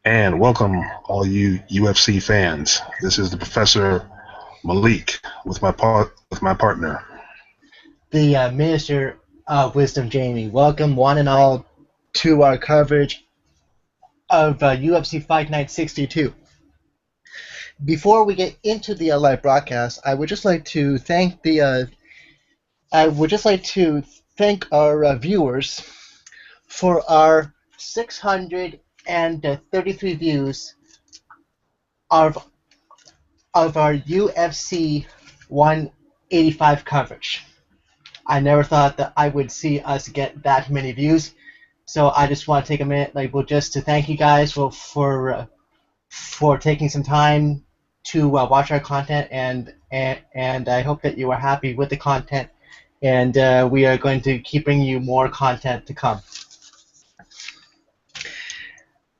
And welcome, all you UFC fans. This is the Professor Malik with my partner. The Minister of Wisdom, Jamie. Welcome, one and all, to our coverage of UFC Fight Night 62. Before we get into the live broadcast, I would just like to thank our viewers for our 633 views of our UFC 185 coverage. I never thought that I would see us get that many views. So I just want to take a minute, just to thank you guys for taking some time to watch our content, and I hope that you are happy with the content, and we are going to keep bringing you more content to come.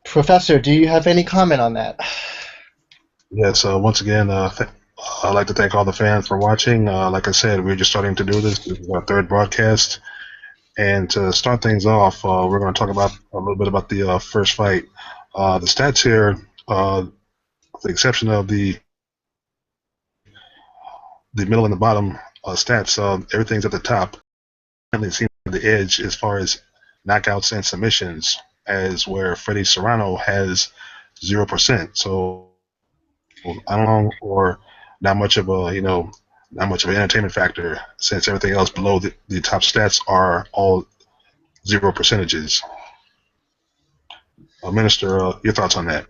Professor, do you have any comment on that? Yes, once again, I'd like to thank all the fans for watching. Like I said, we're just starting to do this. This is our third broadcast. And to start things off, we're going to talk about a little bit about the first fight. The stats here, with the exception of the middle and the bottom stats, everything's at the top. And it seems the edge as far as knockouts and submissions, as where Freddie Serrano has 0%. So I don't know, or not much of a not much of an entertainment factor since everything else below the top stats are all zero percentages. Minister, your thoughts on that?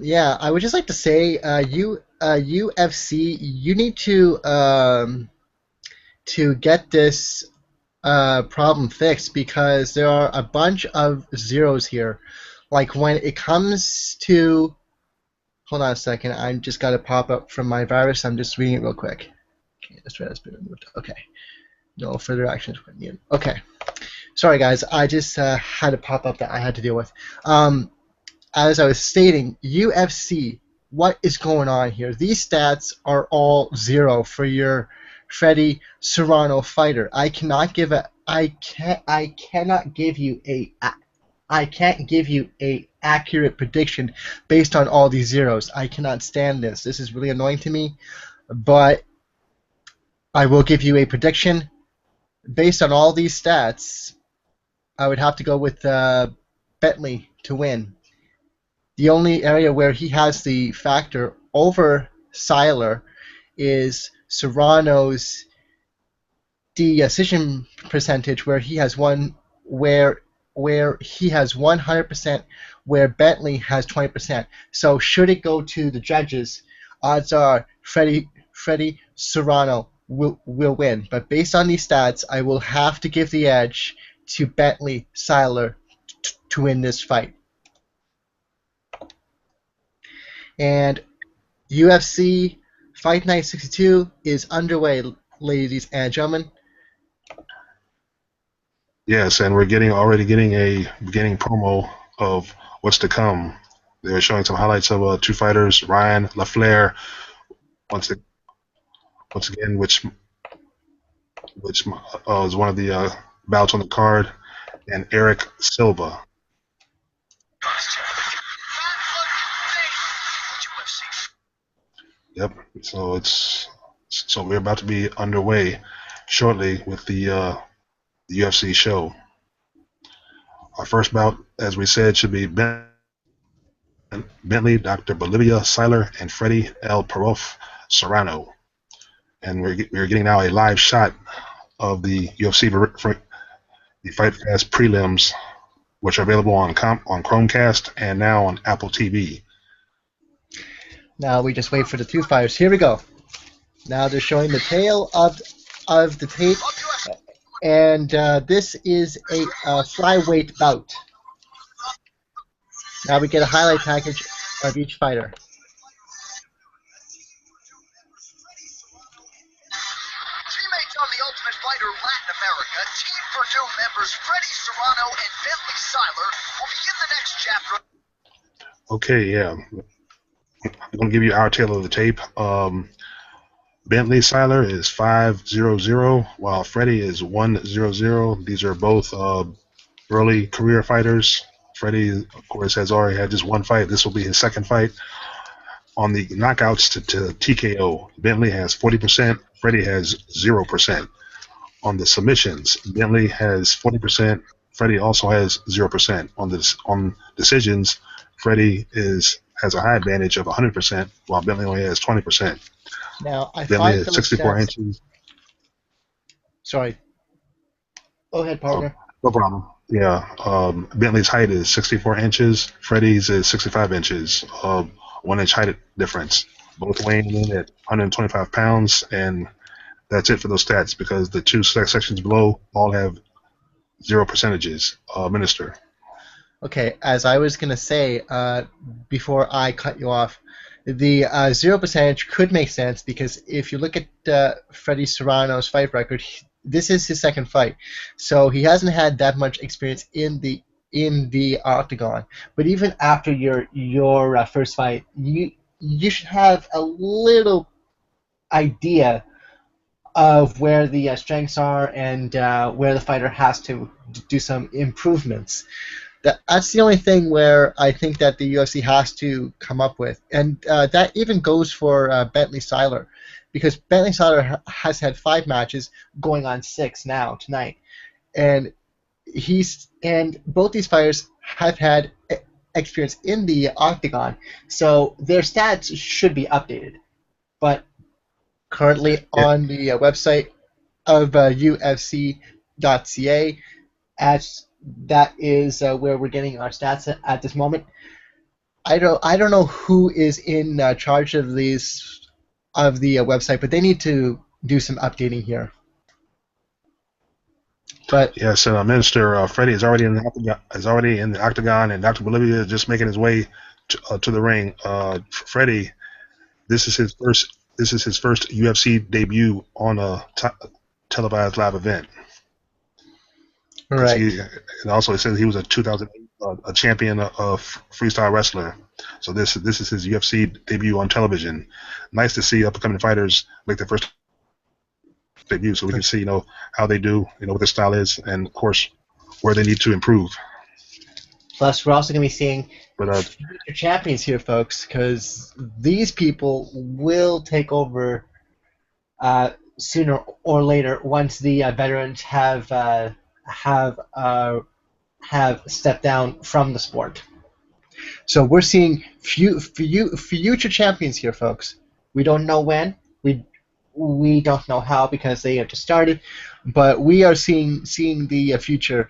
Yeah, I would just like to say, UFC, you need to get this problem fixed because there are a bunch of zeros here. Like when it comes to, hold on a second, I just got to pop up from my virus. I'm just reading it real quick. Okay, let's try this. Okay, no further actions were needed. Okay, sorry guys, I just had a pop up that I had to deal with. As I was stating, UFC, what is going on here? These stats are all zero for your Freddie Serrano fighter. I cannot give a I cannot give you I can't give you a accurate prediction based on all these zeros. I cannot stand this. This is really annoying to me, but I will give you a prediction based on all these stats. I would have to go with Bentley to win. The only area where he has the factor over Seiler is Serrano's decision percentage, where he has where he has 100%, where Bentley has 20%. So should it go to the judges, odds are Freddie Serrano will win. But based on these stats, I will have to give the edge to Bentley Seiler to win this fight. And UFC Fight Night 62 is underway, ladies and gentlemen. Yes, and we're already getting a beginning promo of what's to come. They're showing some highlights of two fighters, Ryan LaFleur, once once again, which is one of the bouts on the card, and Eric Silva. Yep. So we're about to be underway shortly with the UFC show. Our first bout, as we said, should be Bentley, Dr. Bolivia Seiler, and Freddie El Perof Serrano. And we're getting now a live shot of the UFC the Fight Fast prelims, which are available on Chromecast and now on Apple TV. Now we just wait for the two fighters. Here we go. Now they're showing the tail of the tape, and this is a flyweight bout. Now we get a highlight package of each fighter. Teammates on The Ultimate Fighter Latin America, Team Purdue members Freddie Serrano and Bentley Seiler will begin the next chapter. Okay, yeah. I'm going to give you our tail of the tape. Bentley Seiler is 5-0-0, while Freddie is 1-0-0. These are both early career fighters. Freddie, of course, has already had just one fight. This will be his second fight. On the knockouts to TKO, Bentley has 40%. Freddie has 0%. On the submissions, Bentley has 40%. Freddie also has 0%. On decisions, Freddie has a high advantage of 100%, while Bentley only has 20%. Now, I Bentley find is those 64 stats. inches. Sorry. Go ahead, Oh, partner. no problem. Yeah, Bentley's height is 64 inches. Freddie's is 65 inches. 1 inch height difference. Both weighing in at 125 pounds, and that's it for those stats because the two sections below all have 0 percentages. Minister. Okay, as I was gonna say before I cut you off, the 0% could make sense because if you look at Freddie Serrano's fight record, this is his second fight, so he hasn't had that much experience in the octagon. But even after your first fight, you should have a little idea of where the strengths are and where the fighter has to do some improvements. That's the only thing where I think that the UFC has to come up with, and that even goes for Bentley Seiler, because Bentley Seiler has had 5 matches, going on 6 now tonight, and both these fighters have had experience in the octagon, so their stats should be updated. But currently Yeah, on the website of UFC.ca, as that is where we're getting our stats at this moment. I don't know who is in charge of the website, but they need to do some updating here. But yes, Minister Freddie is already in the octagon, and Dr. Bolivia is just making his way to the ring. Freddie, this is his first UFC debut on a televised live event. Because right, and also it says he was a 2008 a champion of freestyle wrestler. So this is his UFC debut on television. Nice to see up and coming fighters make their first debut, so we can see how they do, what their style is, and of course where they need to improve. plus we're also going to be seeing But future champions here, folks, because these people will take over sooner or later once the veterans have stepped down from the sport. So we're seeing future champions here, folks. We don't know when. We don't know how because they have just started, but we are seeing the future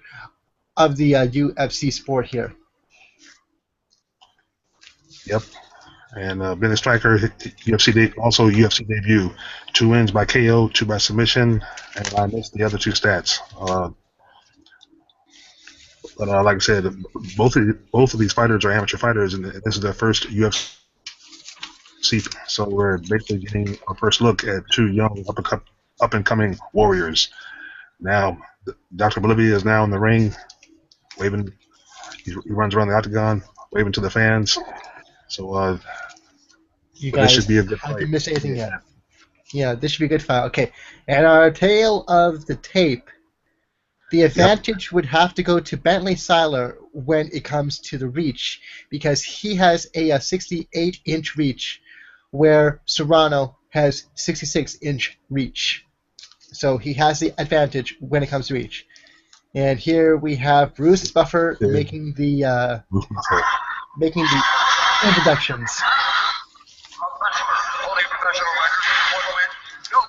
of the UFC sport here. yep. And Ben Striker also UFC debut, 2 wins by KO, 2 by submission, and I missed the other 2 stats. But like I said, both of these fighters are amateur fighters, and this is their first UFC. So we're basically getting our first look at 2 young up and coming warriors. Now, Dr. Bolivia is now in the ring, waving. He runs around the octagon, waving to the fans. So, You but this guys should be a good haven't fight. missed anything yet. Yeah, this should be a good fight. Okay, and our tale of the tape. The advantage would have to go to Bentley Seiler when it comes to the reach, because he has a 68-inch reach, where Serrano has 66-inch reach. So he has the advantage when it comes to reach. And here we have Bruce Buffer making the introductions. Holding professional record for the win. No.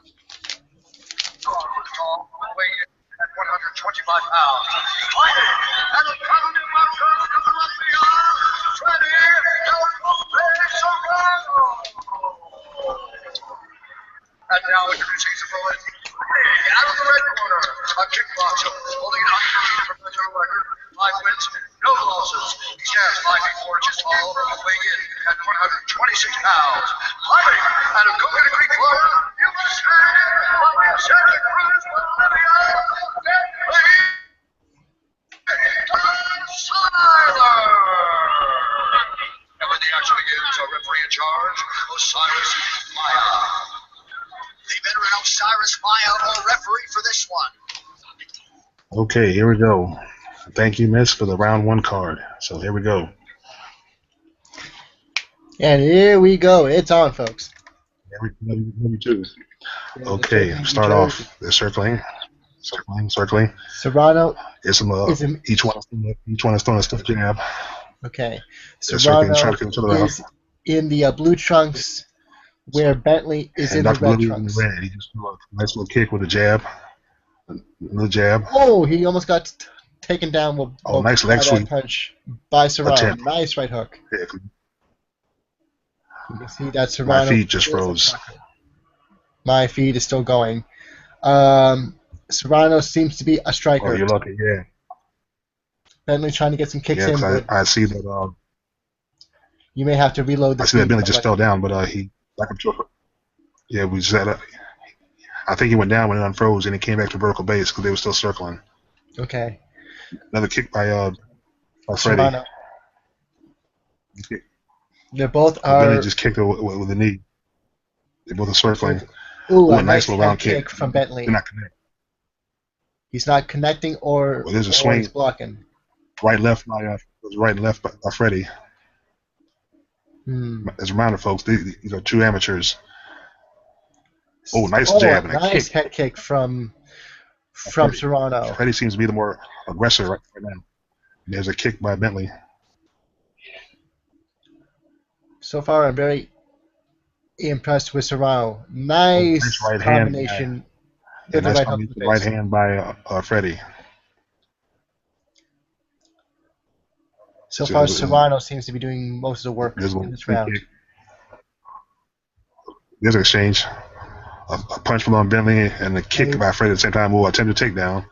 Tall, weighing at 125 pounds. Fighting at the pounding marker of Columbia, Freddie Serrano. And now introducing his opponent, out of the red corner, a kickboxer holding an undefeated professional record, 5 wins, no losses. He stands 5 feet 4 inches tall, weighing in at 126 pounds. Fighting out of Coconut Creek, Florida, USA, Santa Cruz, Bolivia, Bentley Seiler. And when the action begins, our referee in charge, Osiris Maya. The veteran Osiris Maya, our referee for this one. Okay, here we go. Thank you, Miss, for the round 1 card. So here we go. And here we go. It's on, folks. Number 2. Yeah, Okay, they're start circling off. They're circling. Serrano It's some, is in, each one is throwing a stiff jab. okay. They're circling, trying Serrano to get each other is in the blue trunks, where Bentley is And in the Dr. red Lily in the trunks. red. He just threw a nice little kick with a jab. Another jab. Oh, he almost got taken down with Nice leg that sweep. punch by Serrano. Attempt. Nice right hook. Yeah, You can see that my Serrano. feet just froze. My feed is still going. Serrano seems to be a striker. Oh, you're lucky, yeah. Bentley trying to get some kicks Yeah, in, 'cause but I see that. you may have to reload the I see that feed. Bentley just fell down, but he back up to it. Yeah, we set up. I think he went down when it unfroze, and he came back to vertical base because they were still circling. Okay. Another kick by Freddie. Serrano. They both are. Bentley just kicked it with the knee. They both are circling. Ooh, a a nice little round kick from Bentley. They're not connecting. He's not connecting, or There's a swing. He's blocking. Right, left by Freddie. As a reminder, folks, these are 2 amateurs. Oh, nice jab and a nice kick. head kick from Serrano. Freddie seems to be the more aggressor right now. There's a kick by Bentley. So far, I'm very impressed with Serrano. Nice right combination. Right hand by Freddie. So far, Serrano seems to be doing most of the work in this round. Kick. There's an exchange. A punch from Bentley and a kick by Freddie at the same time. Attempted takedown.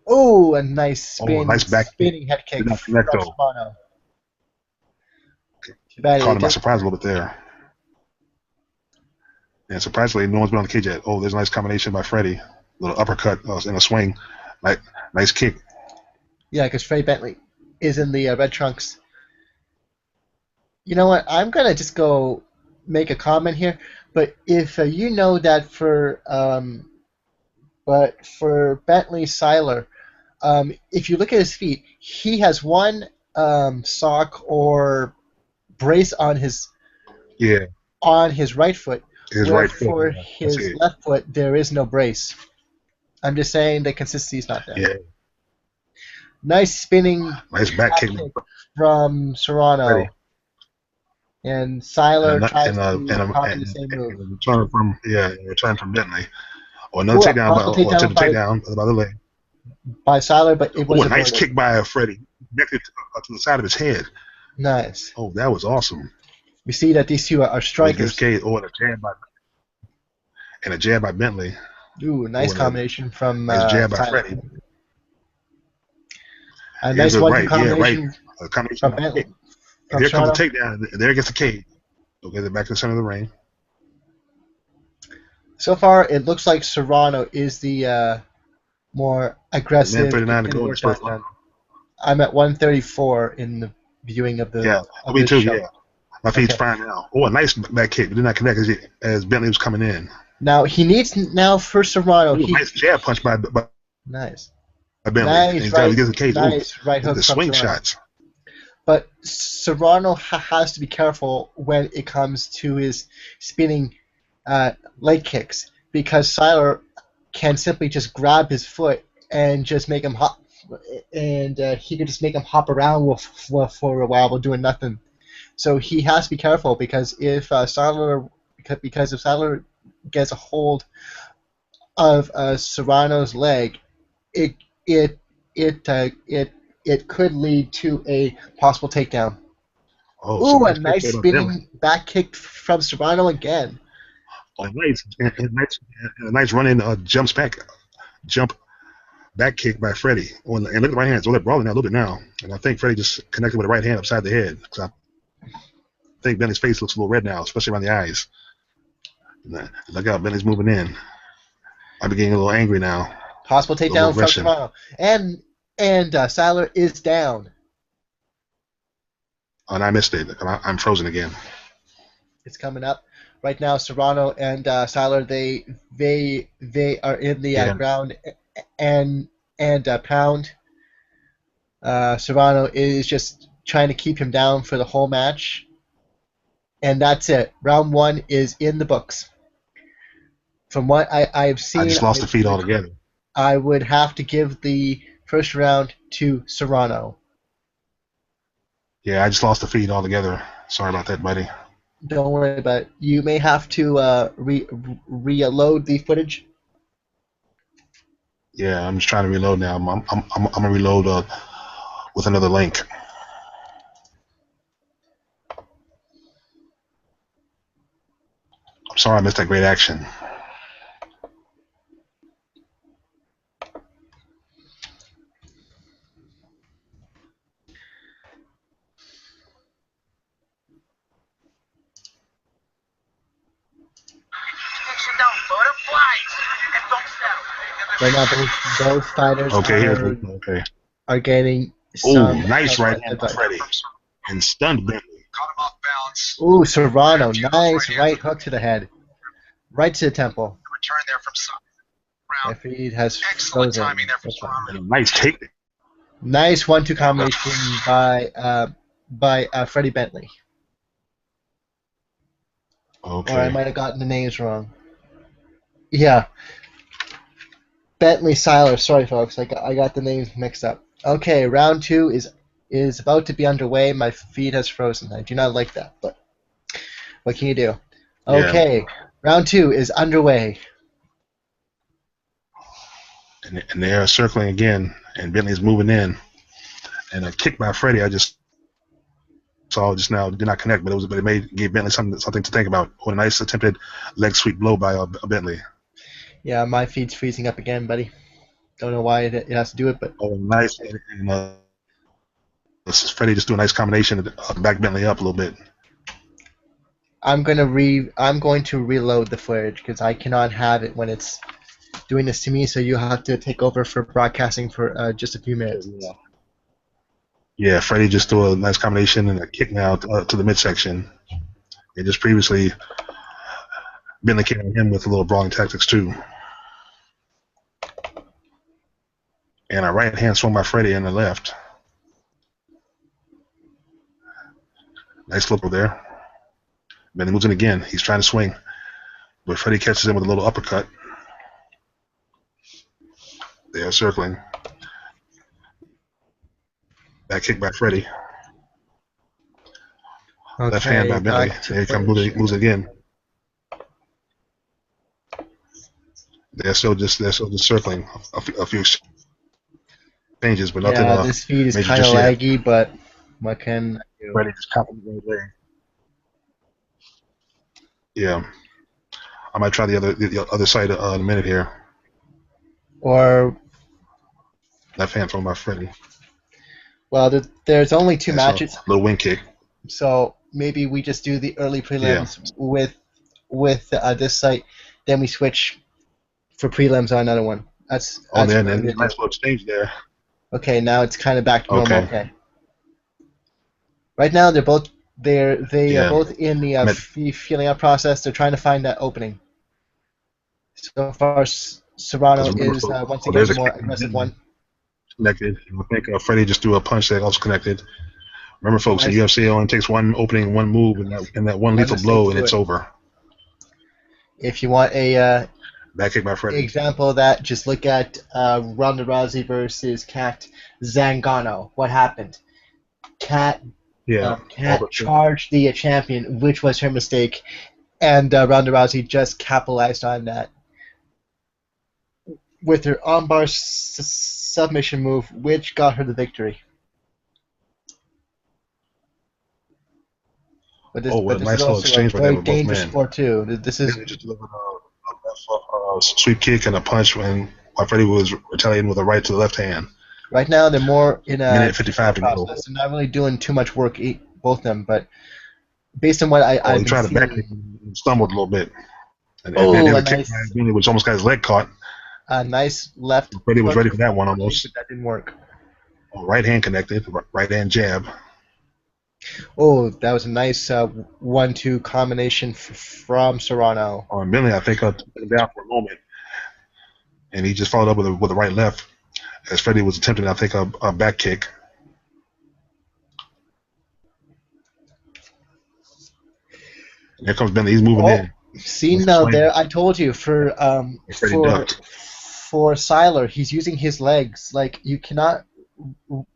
Oh, a nice spin. Nice back spinning head kick from Serrano. Caught him by surprise a little bit there. And surprisingly, no one's been on the cage yet. Oh, there's a nice combination by Freddie. A little uppercut and a swing. Nice kick. Yeah, because Freddie Bentley is in the red trunks. You know what? I'm going to just go make a comment here. But if you know that for Bentley Seiler, if you look at his feet, he has one sock or brace on his right foot. For his left foot, there is no brace. I'm just saying the consistency is not there. Yeah. Nice spinning. Nice back kick from Serrano. Freddie. And Seiler tries to copy the same move. Return from Bentley. Or another takedown by the leg. By Seiler, but it was a nice kick by Freddie. Connected to the side of his head. Nice. Oh, that was awesome. We see that these 2 are strikers. And a jab by Bentley. Ooh, nice combination from nice jab by Freddie. A nice one combination from Bentley. Here comes the takedown. There gets the cage. Okay, they're back to the center of the ring. So far, it looks like Serrano is the more aggressive. 139 to go in the first round. I'm at 134 in the viewing of the. Yeah, me too. Show. Yeah, my feet's fine now. Oh, a nice back kick, but did not connect as Bentley was coming in. Now he needs for Serrano. Nice jab punch by nice. By Bentley. Nice right, he gets the cage. Nice right hook. The swing shots. But Serrano has to be careful when it comes to his spinning leg kicks, because Seiler can simply just grab his foot and just make him hop, and he could just make him hop around for a while while doing nothing. So he has to be careful, because if Seiler gets a hold of Serrano's leg, it could lead to a possible takedown. Oh, a nice spinning back kick from Serrano again. A nice running jump back kick by Freddie. And look at the right hand. So they're brawling now a little bit now. And I think Freddie just connected with the right hand upside the head. I think Bentley's face looks a little red now, especially around the eyes. Look out, Bentley's moving in. I'm getting a little angry now. Possible takedown from Serrano. And Seiler is down. And I missed it. I'm frozen again. It's coming up. Right now, Serrano and Seiler, they are in the ground and pound. Serrano is just trying to keep him down for the whole match. And that's it. Round 1 is in the books. From what I've seen, I just lost the feed altogether. I would have to give the first round to Serrano. Yeah, I just lost the feed altogether. Sorry about that, buddy. Don't worry about it. You may have to reload the footage. Yeah, I'm just trying to reload now. I'm gonna reload with another link. I'm sorry I missed that great action. Right now, both fighters are getting some. Oh, nice right hand by Freddie. And stunned Bentley. Caught him off balance. Ooh, Serrano, nice right hook to the head. Right to the temple. Return there from side. Referee has Excellent frozen. timing there from Serrano. Nice take. Nice 1-2 combination by Freddie Bentley. Okay. Or I might have gotten the names wrong. Yeah. Bentley Seiler. Sorry, folks. I got the names mixed up. Okay, round 2 is about to be underway. My feed has frozen. I do not like that, but what can you do? Okay, round 2 is underway. And they are circling again, and Bentley's moving in. And a kick by Freddie, I just saw just now, did not connect, but it gave Bentley something to think about. What a nice attempted leg sweep blow by Bentley. Yeah, my feed's freezing up again, buddy. Don't know why it has to do it, but oh, nice. And this is Freddie just do a nice combination to back Bentley up a little bit. I'm going to reload the footage because I cannot have it when it's doing this to me. So you have to take over for broadcasting for just a few minutes. Yeah, Freddie just threw a nice combination and a kick now to the midsection. And just previously, Bentley came at him with a little brawling tactics too. And a right hand swung by Freddie in the left. Nice flip over there. Bentley moves in again. He's trying to swing. But Freddie catches him with a little uppercut. They are circling. Back kick by Freddie. Okay, left hand by Bentley. Here he comes, moves again. They're still just circling a few changes, but nothing. Yeah, this feed is kind of laggy, but what can I do? Freddie just copied the right way. Yeah, I might try the other side in a minute here. Or left hand thrown by Freddie. Well, there's only 2 matches. A little wing kick. So maybe we just do the early prelims with this site, then we switch for prelims on another one. That's then nice little exchange there. Okay, now it's kind of back to normal. Okay. Right now they're both are both in the feeling out process. They're trying to find that opening. So far, Serrano is once again the more aggressive one. Connected. I think Freddie just threw a punch that also connected. Remember, folks, in UFC it only takes one opening, one move, and that one lethal blow, and it's over. If you want a back kick by Freddie example of that, just look at Ronda Rousey versus Kat Zingano. What happened? Kat charged the champion, which was her mistake, and Ronda Rousey just capitalized on that with her armbar submission move, which got her the victory. But this, what a nice little exchange by both men. Dangerous sport too. This is just delivered a sweep kick and a punch while Freddie was retaliating with a right to the left hand. Right now they're more in a minute 55 to go. They're not really doing too much work, both of them. But based on what I've he tried to back kick and stumbled a little bit. And nice, which almost got his leg caught. A nice left. Freddie was ready for that one almost. But that didn't work. Right hand connected, right hand jab. Oh, that was a nice 1-2 combination from Serrano. On Bentley, I think took him down for a moment, and he just followed up with a right left, as Freddie was attempting, I think, a back kick. Here comes Bentley. He's moving Oh, in. see He's now swinging. there. I told you Freddie ducked. for Siler, he's using his legs. Like you cannot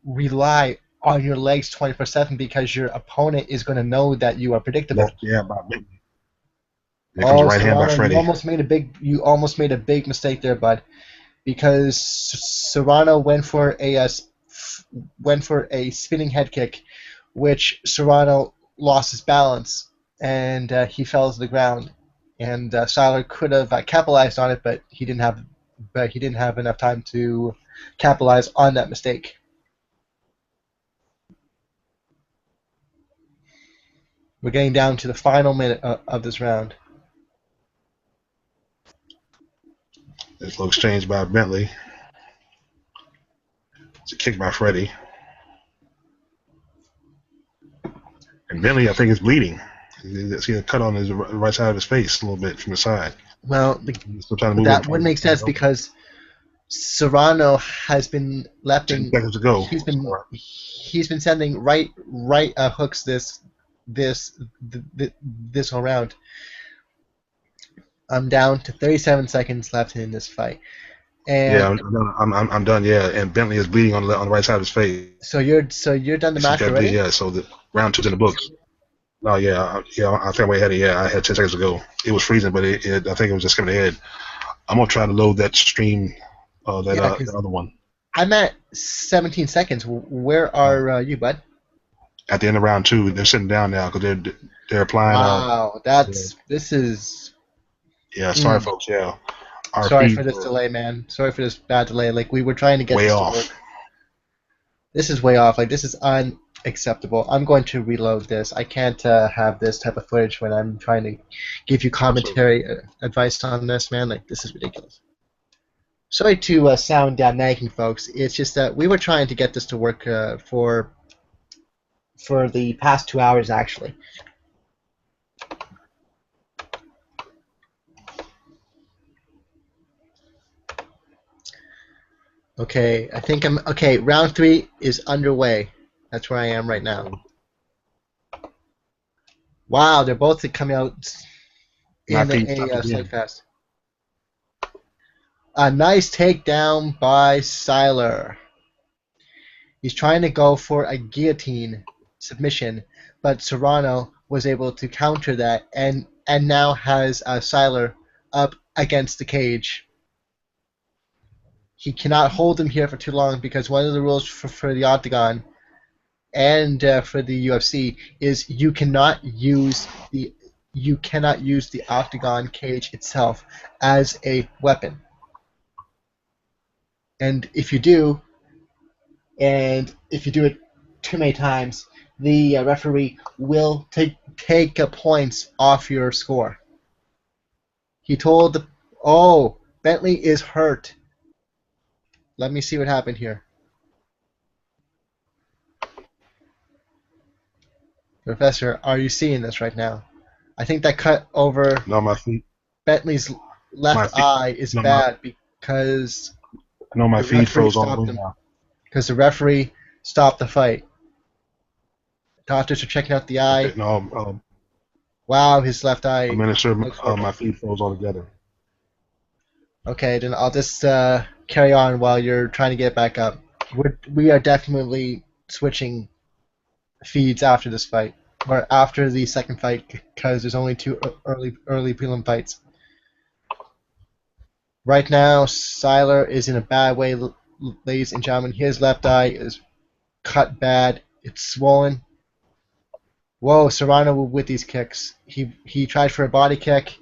rely on your legs 24/7 because your opponent is going to know that you are predictable. Left jab by Bentley. Here comes the Oh, right hand by Serrano, Freddie. you almost made a big mistake there, bud, because Serrano went for a spinning head kick, which Serrano lost his balance and he fell to the ground. And Siler could have capitalized on it, but he didn't have enough time to capitalize on that mistake. We're getting down to the final minute of this round. This little exchange by Bentley. It's a kick by Freddie. And Bentley, I think, is bleeding. You see a cut on his right side of his face a little bit from the side. Well, He's still trying to move that in. would make sense because Serrano has been 10 seconds to go. He's been sending right hooks this whole round. I'm down to 37 seconds left in this fight, and Yeah, I'm done. Yeah, and Bentley is bleeding on the right side of his face. so you're done the match already. Yeah, so the round 2's in the books. No, I think I'm way ahead. I had 10 seconds to go. It was freezing, but I think it was just coming ahead. I'm gonna try to load that stream, the other one. I'm at 17 seconds. Where are you, bud? At the end of round 2, they're sitting down now because they're applying. Wow, this is. Yeah, sorry, folks. Yeah, sorry for this delay, man. Sorry for this bad delay. Like we were trying to get way this off. to work. This is way off. Like this is unacceptable. I'm going to reload this. I can't have this type of footage when I'm trying to give you commentary advice on this, man. Like this is ridiculous. Sorry to sound nagging, folks. It's just that we were trying to get this to work for the past 2 hours, actually. Okay, I think I'm okay. Round 3 is underway. That's where I am right now. Wow, they're both coming out in a slugfest. A nice takedown by Siler. He's trying to go for a guillotine submission, but Serrano was able to counter that and now has Siler up against the cage. He cannot hold him here for too long because one of the rules for the Octagon and for the UFC is you cannot use the Octagon cage itself as a weapon. And if you do it too many times, the referee will take points off your score. He told Bentley is hurt. Let me see what happened here. Professor, are you seeing this right now? I think that cut over my feet. Bentley's left eye is bad because my feet froze on the way now. Because the referee stopped the fight. Doctors are checking out the eye. Okay, wow, his left eye. I'm not sure my feet froze altogether. Okay, then I'll just carry on while you're trying to get back up. We are definitely switching feeds after this fight, or after the second fight, because there's only 2 early prelim fights. Right now, Siler is in a bad way, ladies and gentlemen. His left eye is cut bad. It's swollen. Whoa, Serrano with these kicks. He tried for a body kick.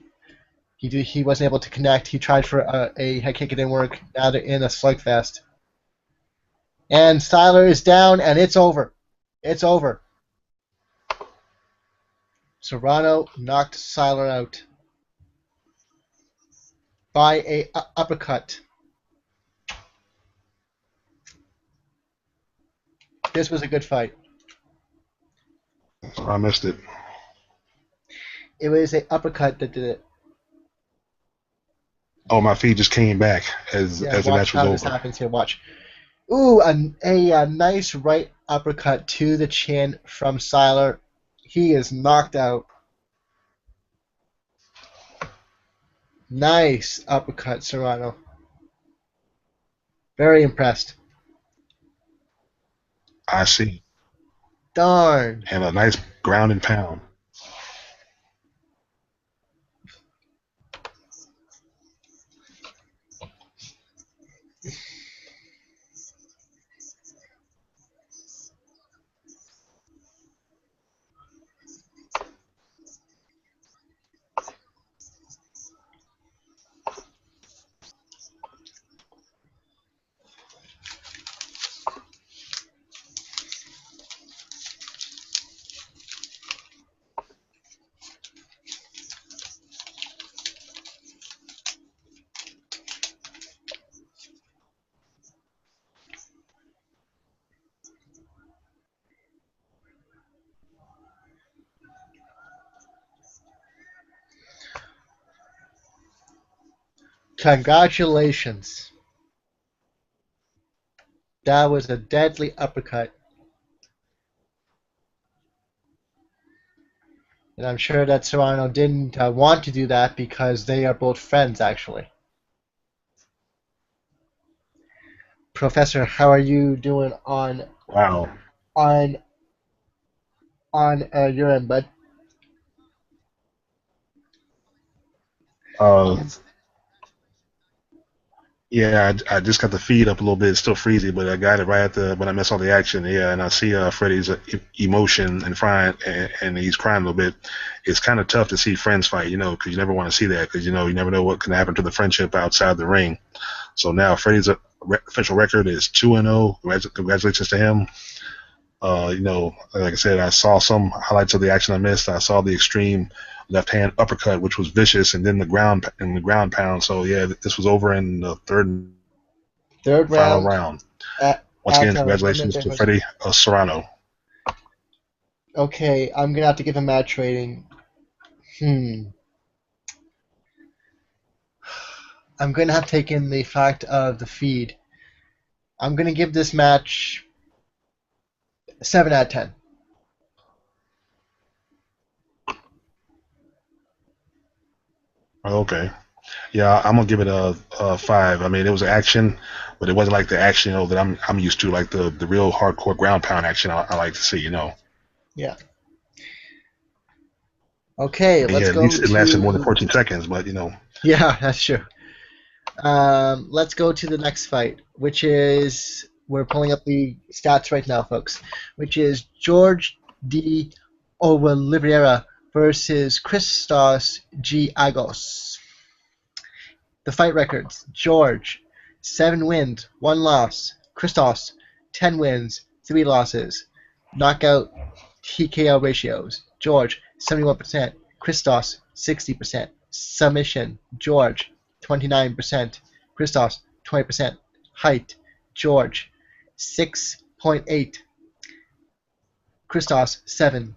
He wasn't able to connect. He tried for a head kick. It didn't work. Now they're in a slugfest. And Siler is down, and it's over. It's over. Serrano knocked Siler out by a uppercut. This was a good fight. I missed it. It was an uppercut that did it. Oh, my feet just came back as the match was over. Watch how this happens here. Watch. Ooh, a nice right uppercut to the chin from Siler. He is knocked out. Nice uppercut, Serrano. Very impressed. I see. Darn. And a nice ground and pound. Congratulations. That was a deadly uppercut. And I'm sure that Serrano didn't want to do that because they are both friends, actually. Professor, how are you doing Wow. on your end, bud? Uh, yeah, I just got the feed up a little bit. It's still freezy, but I got it right at the when I missed all the action. Yeah, and I see Freddie's emotion and crying, and he's crying a little bit. It's kind of tough to see friends fight, because you never want to see that, because you never know what can happen to the friendship outside the ring. So now Freddie's official record is 2-0. Congratulations to him. Like I said, I saw some highlights of the action I missed. I saw the extreme left hand uppercut, which was vicious, and then the ground pound. So yeah, this was over in the third and Third final round round. at, Once again, 1 minute congratulations to 30 seconds. Freddie Serrano. Okay, I'm gonna have to give a match rating. I'm gonna have to take in the fact of the feed. I'm gonna give this match 7 out of 10. Okay. Yeah, I'm gonna give it a 5. I mean, it was action, but it wasn't like the action that I'm used to, like the real hardcore ground pound action I like to see. Yeah. Okay, And yeah, let's at go least it lasted more than to. 14 seconds, but Yeah, that's true. Let's go to the next fight, which is we're pulling up the stats right now, folks. Which is George D. Oliveira versus Christos G. Agos. The fight records: George, 7 wins, 1 loss. Christos, 10 wins, 3 losses. Knockout TKO ratios: George, 71%. Christos, 60%. Submission: George, 29%. Christos, 20%. Height: George, 6.8. Christos, 7.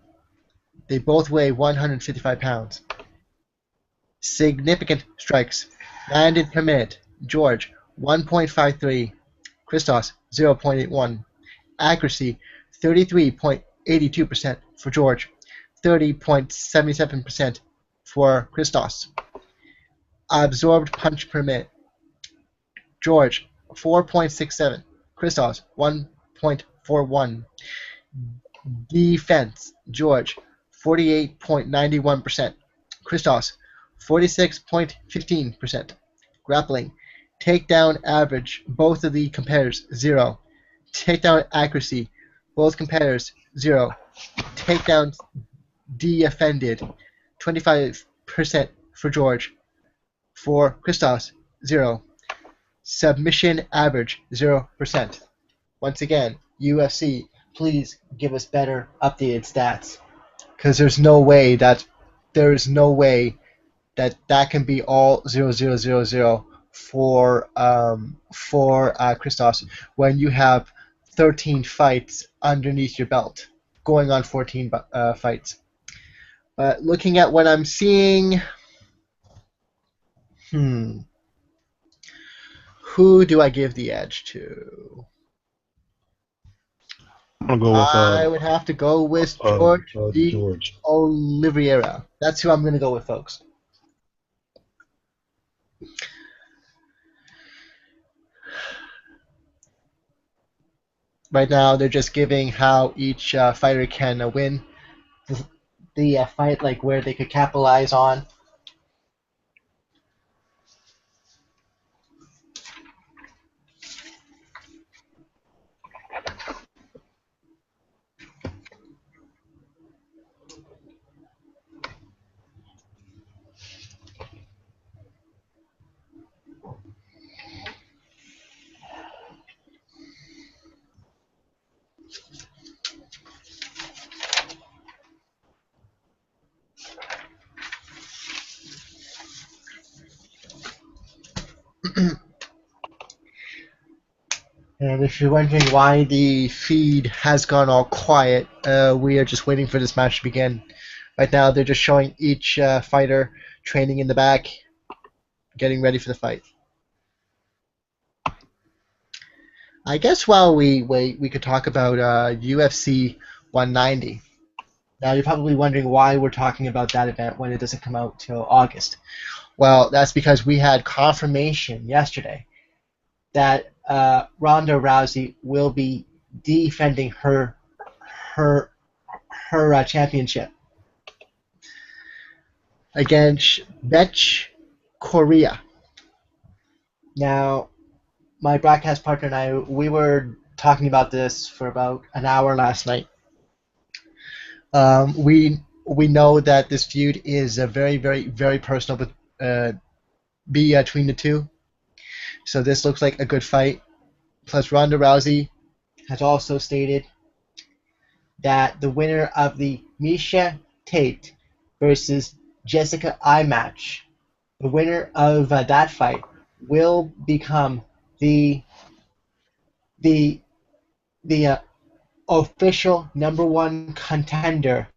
They both weigh 155 pounds. Significant strikes landed per minute: George 1.53, Christos 0.81. Accuracy 33.82% for George, 30.77% for Christos. Absorbed punch per minute: George 4.67, Christos 1.41. Defense: George 48.91%, Christos 46.15%. Grappling: takedown average, both of the competitors 0. Takedown accuracy, both competitors 0. Takedowns defended 25% for George. For Christos, 0. Submission average 0%. Once again, UFC, please give us better updated stats, because there's no way that can be all 0 for Christos when you have 13 fights underneath your belt, going on 14 fights. But looking at what I'm seeing, who do I give the edge to? I'm gonna go with I would have to go with George D. George. Oliveira. That's who I'm going to go with, folks. Right now, they're just giving how each fighter can win the fight, like where they could capitalize on. And if you're wondering why the feed has gone all quiet, we are just waiting for this match to begin. Right now, they're just showing each fighter training in the back, getting ready for the fight. I guess while we wait, we could talk about UFC 190. Now, you're probably wondering why we're talking about that event when it doesn't come out till August. Well, that's because we had confirmation yesterday that Ronda Rousey will be defending her championship against Betch Korea. Now, my broadcast partner and I, we were talking about this for about an hour last night. We know that this feud is a very, very, very personal between the two. So this looks like a good fight. Plus, Ronda Rousey has also stated that the winner of the Misha Tate versus Jessica I match, the winner of that fight will become the official #1 contender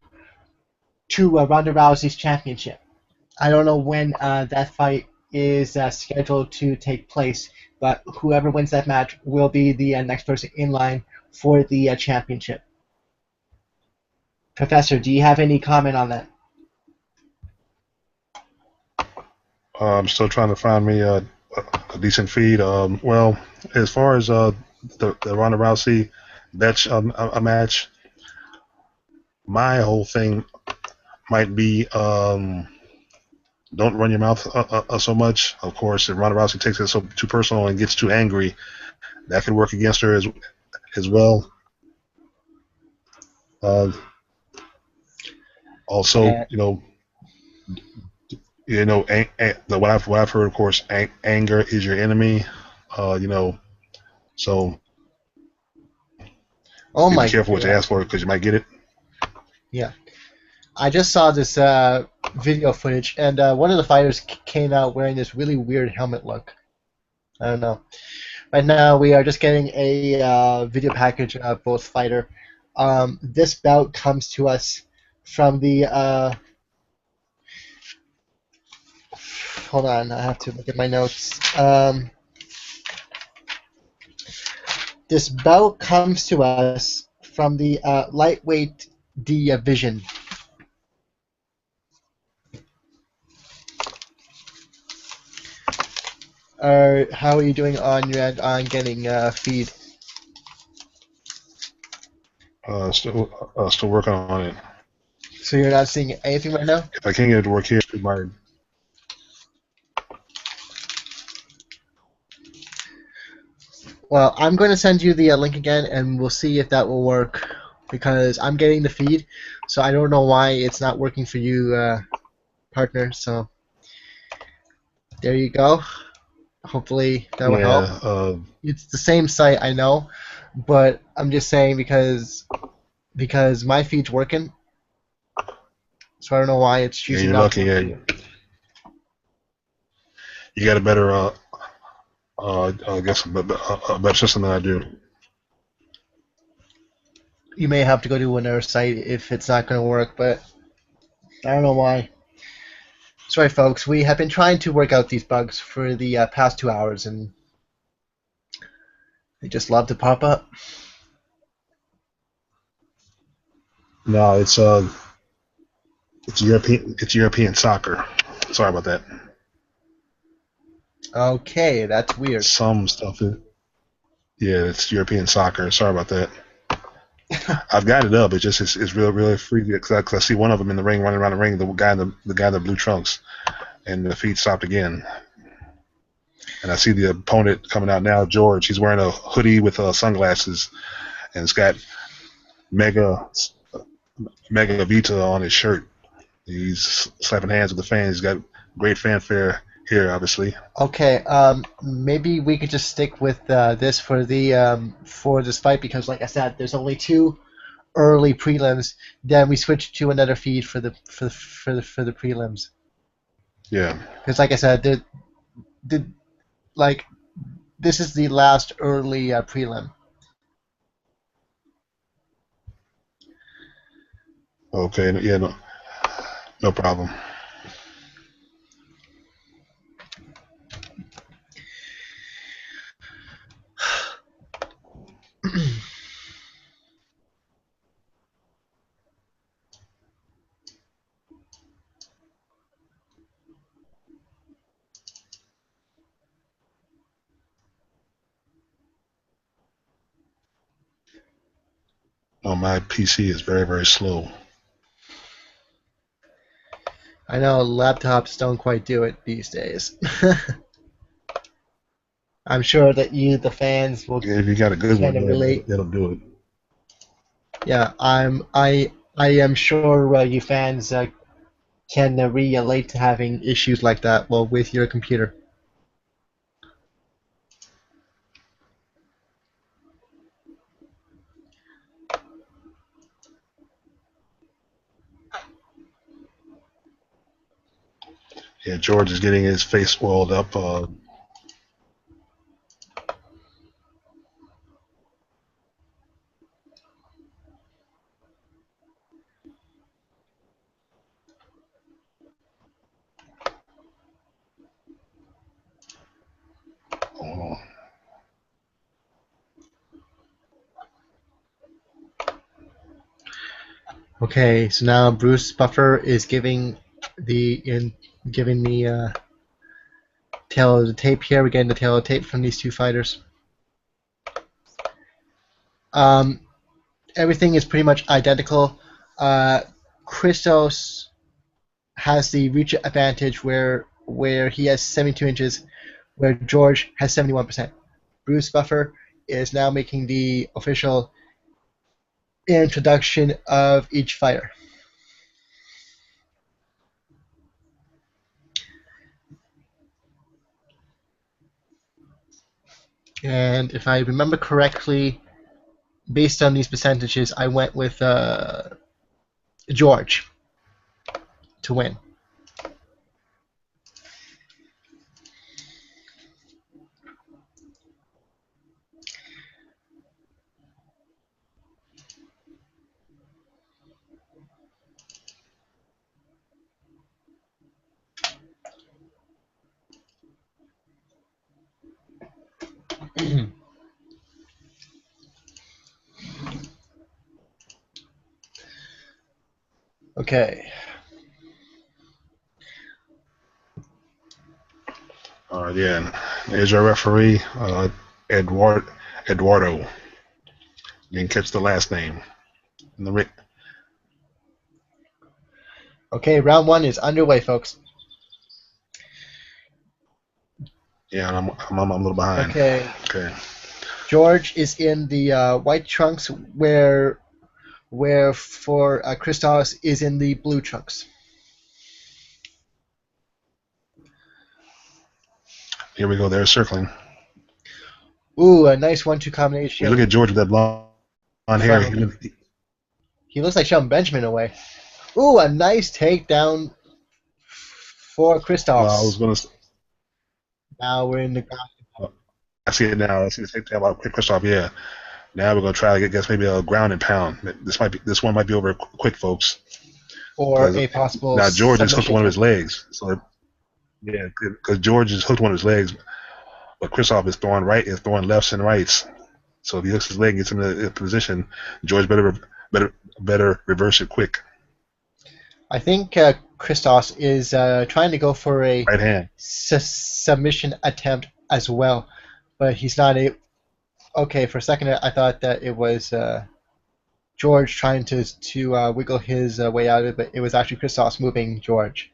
to Ronda Rousey's championship. I don't know when that fight is scheduled to take place, but whoever wins that match will be the next person in line for the championship. Professor, do you have any comment on that? I'm still trying to find me a decent feed. Well, as far as the Ronda Rousey Betch a match, my whole thing might be don't run your mouth so much. Of course, if Ronda Rousey takes it so too personal and gets too angry, that could work against her as well. Also, what I've heard, of course, anger is your enemy. So be careful what you ask for because you might get it. Yeah, I just saw this video footage, and one of the fighters came out wearing this really weird helmet look. I don't know. Right now, we are just getting a video package of both fighter. This bout comes to us from the. Hold on, I have to look at my notes. This bout comes to us from the lightweight division. How are you doing on your end on getting feed? Still working on it. So you're not seeing anything right now? If I can't get it to work here, my. Well, I'm going to send you the link again, and we'll see if that will work. Because I'm getting the feed, so I don't know why it's not working for you, partner. So there you go. Hopefully that will help. It's the same site, I know, but I'm just saying because my feed's working, so I don't know why it's choosing. You're lucky. Yeah, you got a better, I guess, a better system than I do. You may have to go to another site if it's not going to work, but I don't know why. Sorry, folks. We have been trying to work out these bugs for the past 2 hours, and they just love to pop up. No, it's European. It's European soccer. Sorry about that. Okay, that's weird. Some stuff. Yeah, it's European soccer. Sorry about that. I've got it up. It's really free because I see one of them in the ring running around the ring. The guy in the blue trunks, and the feed stopped again. And I see the opponent coming out now, George. He's wearing a hoodie with sunglasses, and it's got Mega Mega Vita on his shirt. He's slapping hands with the fans. He's got great fanfare here, obviously. Okay, maybe we could just stick with this for this fight because, like I said, there's only two early prelims. Then we switch to another feed for the prelims. Yeah. Because, like I said, like this is the last early prelim. Okay. Yeah. No, no problem. Oh, my PC is very slow. I know laptops don't quite do it these days. I'm sure that the fans, will Yeah, if you got a good one, kind of relate. that'll do it. Yeah, I am sure you fans can relate to having issues like that, well, with your computer. Yeah, George is getting his face oiled up. Oh, Okay, so now Bruce Buffer is giving the tail of the tape here. We're getting the tail of the tape from these two fighters. Everything is pretty much identical. Christos has the reach advantage where he has 72 inches, where George has 71%. Bruce Buffer is now making the official introduction of each fighter. And if I remember correctly, based on these percentages, I went with George to win. Okay. all right, yeah. There's your referee, Eduardo. You didn't catch the last name. In the Okay, round one is underway, folks. Yeah, I'm a little behind. Okay. Okay. George is in the white trunks, where for Christos is in the blue trunks. Here we go. They're circling. Ooh, a nice 1-2 combination. You look at George with that blonde hair. He looks like Shelton Benjamin away. Ooh, a nice takedown for Christos. Well, I was gonna. Now we're in the ground. I see it now. I see the takedown about Christoph. Yeah. Now we're gonna try to get maybe a ground and pound. This one might be over quick, folks. Or a possible. Now George has hooked submission one of his legs. So yeah, because George has hooked one of his legs, but Christoph is throwing lefts and rights. So if he hooks his leg and gets in the position, George better better reverse it quick. I think Christos is trying to go for a Right hand. submission attempt as well, but he's not a. Okay, for a second I thought that it was George trying to wiggle his way out of it, but it was actually Christos moving George.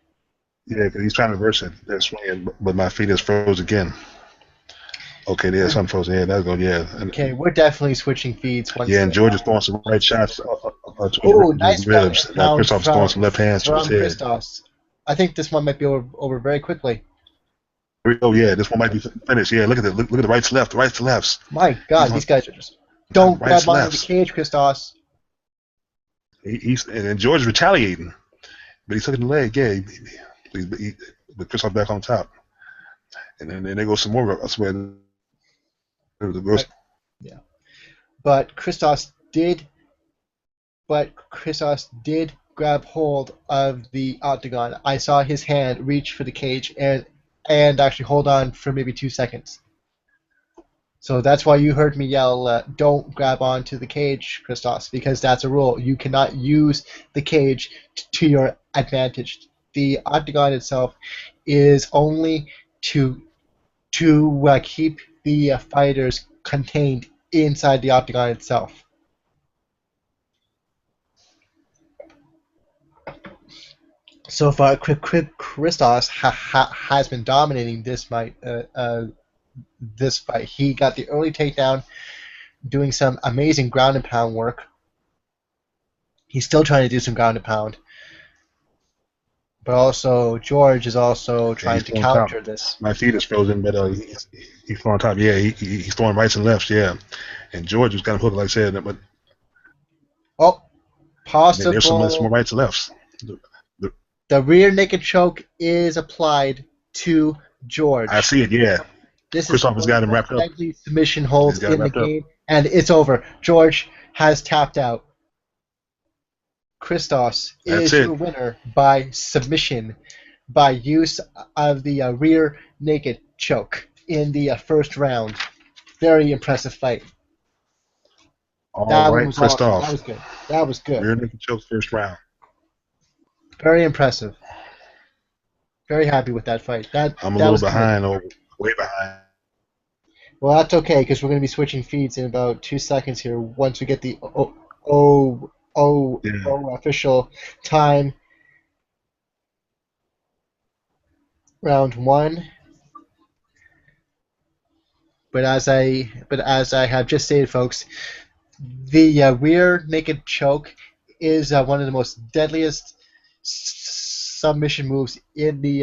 Yeah, because he's trying to reverse it. That's swinging, but my feet is froze again. Okay, there's something frozen. Yeah, that's good. Yeah. Okay, we're definitely switching feeds. Yeah, and George is throwing some right shots to Oh, his nice ribs. Now ground Christop's throwing some left hands to his from head. Christos. I think this one might be over very quickly. Oh yeah, this one might be finished. Yeah, look at it. Look at the rights, left, rights to lefts. My God, these guys are just don't grab onto the cage, Christos. And George is retaliating, but he's hooking the leg. Yeah, but Christoph back on top, and then there goes some more. I swear. Yeah, but Christos did grab hold of the octagon. I saw his hand reach for the cage and actually hold on for maybe 2 seconds. So that's why you heard me yell, don't grab onto the cage, Christos, because that's a rule. You cannot use the cage to your advantage. The octagon itself is only to keep the fighters contained inside the octagon itself. So far, Christos has been dominating this fight. He got the early takedown, doing some amazing ground and pound work. He's still trying to do some ground and pound, but also George is also trying to counter this. My feet is frozen, but he's throwing top. Yeah, he's throwing rights and lefts. Yeah, and George was kind of hooked, like I said. But possible. There's some more rights and lefts. The rear naked choke is applied to George. I see it. Yeah. Christoph has got him wrapped up. Submission holds in the game, and it's over. George has tapped out. Christos is your winner by submission, by use of the rear naked choke in the first round. Very impressive fight. All right, Christoph. Awesome. That was good. That was good. Rear naked choke first round. Very impressive. Very happy with that fight. I'm a little behind, way behind. Well, that's okay, because we're going to be switching feeds in about 2 seconds here once we get the official time. Round 1. But as I have just stated, folks, the rear naked choke is one of the most deadliest submission moves in the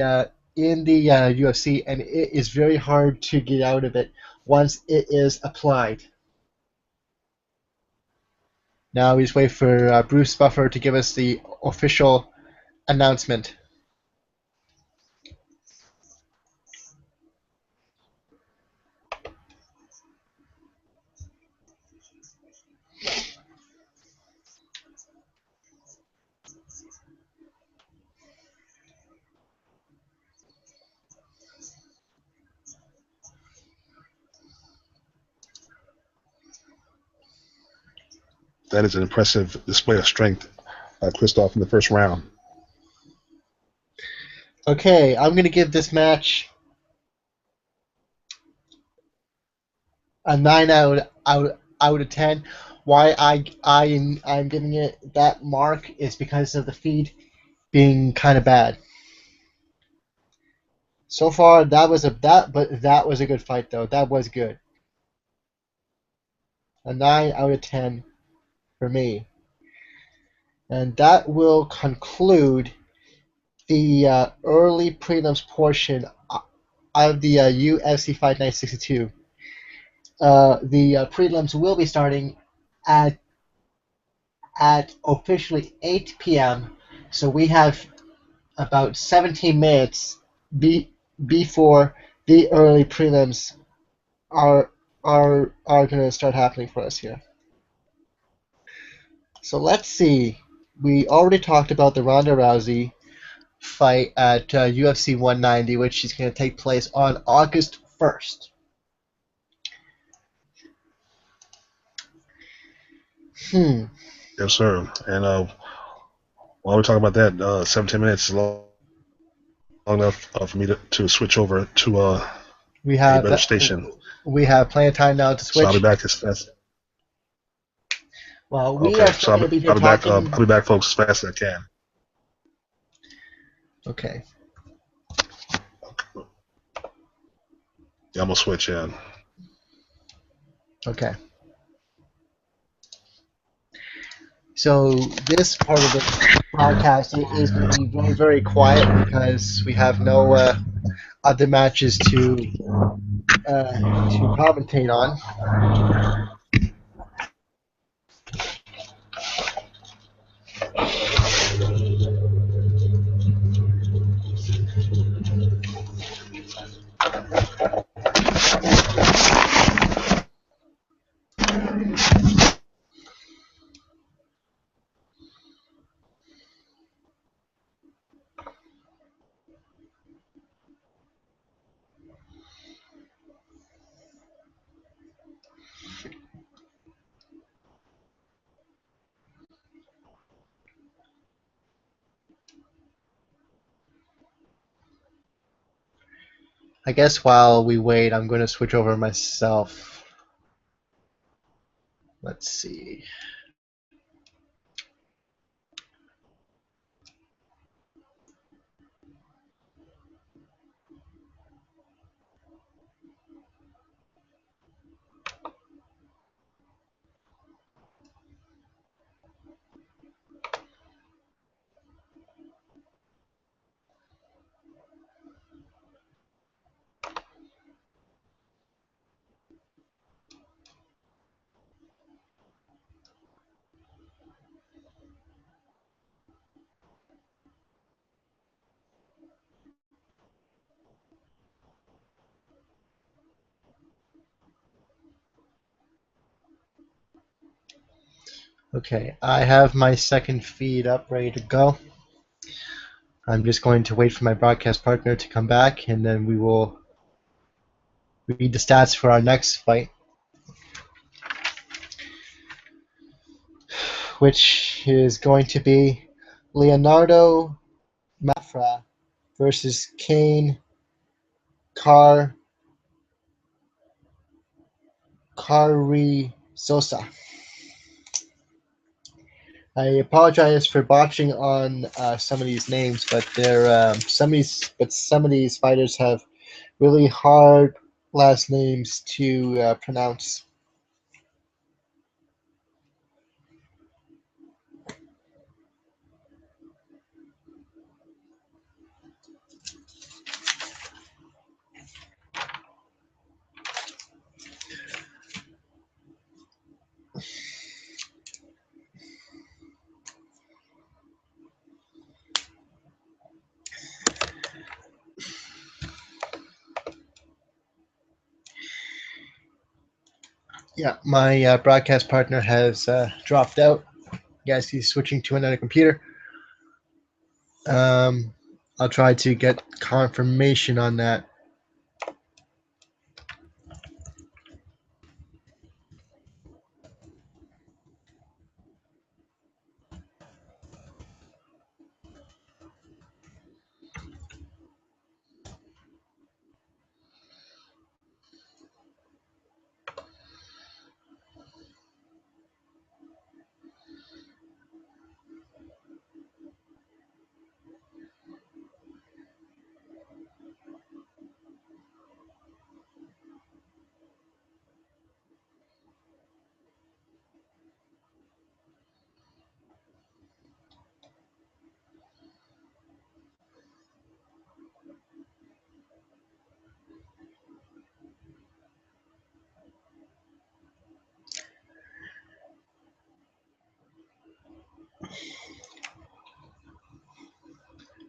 UFC, and it is very hard to get out of it once it is applied. Now we just wait for Bruce Buffer to give us the official announcement. That is an impressive display of strength by Christoph in the first round. Okay, I'm going to give this match a 9 out of 10. Why I'm giving it that mark is because of the feed being kind of bad. So far, that was a good fight though. That was good. A 9 out of 10 for me. And that will conclude the early prelims portion of the UFC Fight Night 62. The prelims will be starting at officially 8 p.m. So we have about 17 minutes before the early prelims are going to start happening for us here. So let's see. We already talked about the Ronda Rousey fight at UFC 190, which is going to take place on August 1st. Yes, sir. And while we're talking about that, 17 minutes is long enough for me to switch over to We a have better station. we have plenty of time now to So I'll be switch. back as fast. Well, we Okay, are so still going to be here I'll be back. talking. I'll be back, folks, as fast as I can. Okay. Yeah, I'm gonna switch in. Okay. So this part of the broadcast is going to be very, very quiet because we have no other matches to commentate on. I guess while we wait, I'm going to switch over myself. Let's see. Okay, I have my second feed up, ready to go. I'm just going to wait for my broadcast partner to come back, and then we will read the stats for our next fight, which is going to be Leonardo Mafra versus Kane Carri Sosa. I apologize for botching on some of these names, but some of these fighters have really hard last names to pronounce. Yeah, my broadcast partner has dropped out. Guess he's switching to another computer. I'll try to get confirmation on that.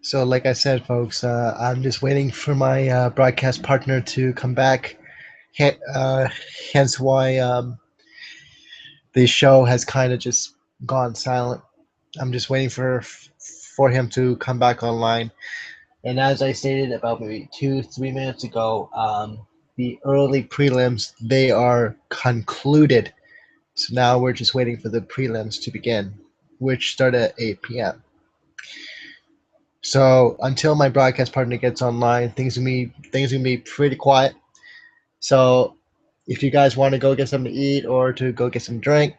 So, like I said, folks, I'm just waiting for my broadcast partner to come back. Hence why the show has kind of just gone silent. I'm just waiting for him to come back online. And as I stated about maybe 2-3 minutes ago, the early prelims they are concluded. So now we're just waiting for the prelims to begin, which start at 8 p.m. So until my broadcast partner gets online, things gonna be pretty quiet. So if you guys want to go get something to eat or to go get some drink,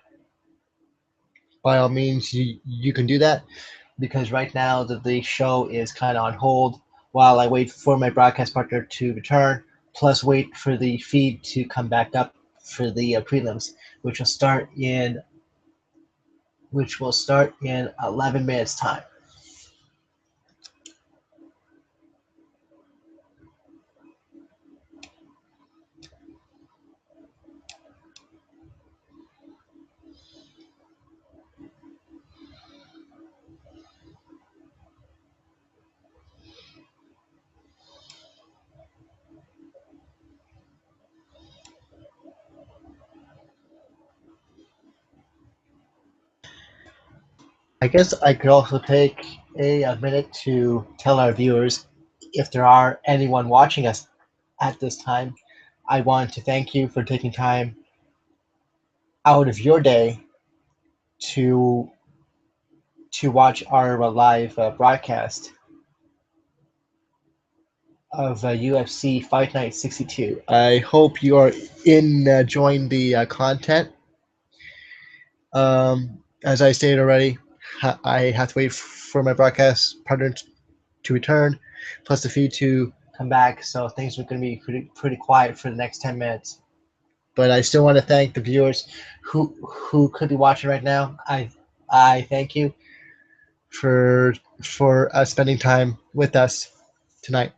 by all means, you can do that, because right now the show is kind of on hold while I wait for my broadcast partner to return, plus wait for the feed to come back up for the prelims, which will start in 11 minutes time. I guess I could also take a minute to tell our viewers, if there are anyone watching us at this time, I want to thank you for taking time out of your day to watch our live broadcast of UFC Fight Night 62. I hope you are enjoying the content. As I stated already, I have to wait for my broadcast partner to return, plus the feed to come back. So things are going to be pretty quiet for the next 10 minutes. But I still want to thank the viewers who could be watching right now. I thank you for spending time with us tonight.